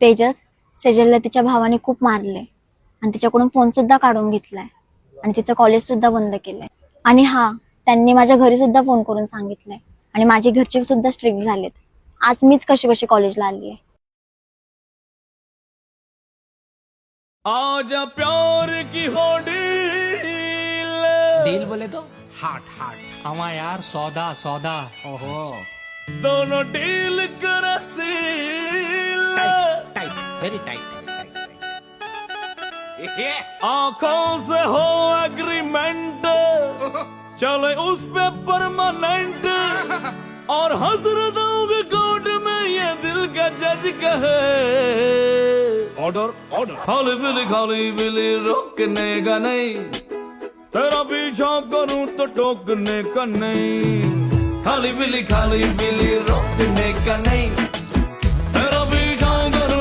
तेजस, सेजलला तिच्या भावाने खूप मारले आणि तिच्याकडून फोन सुद्धा काढून घेतलाय आणि तिचं कॉलेज सुद्धा बंद केलंय. आणि हा, त्यांनी माझ्या घरी सुद्धा फोन करून सांगितलंय आणि माझे घरचे सुद्धा स्ट्रिक्ट झालेत. आज मीच कशी कशी कॉलेजला आली आहे. आजा प्यार की हो डील बोले तो हार्ट हार्ट हमा यार सौदा सौदा। ओहो दोनों डील कर सील टाइट वेरी टाइट आंखों से हो एग्रीमेंट चले उस पे परमानेंट और हजरतों के कोर्ट में ये दिल का जज कहे ऑर्डर ऑर्डर खाली बिली रोकने का नहीं तेरा पीछा करूं तो टोकने का नहीं खाली बिली रोकने का नहीं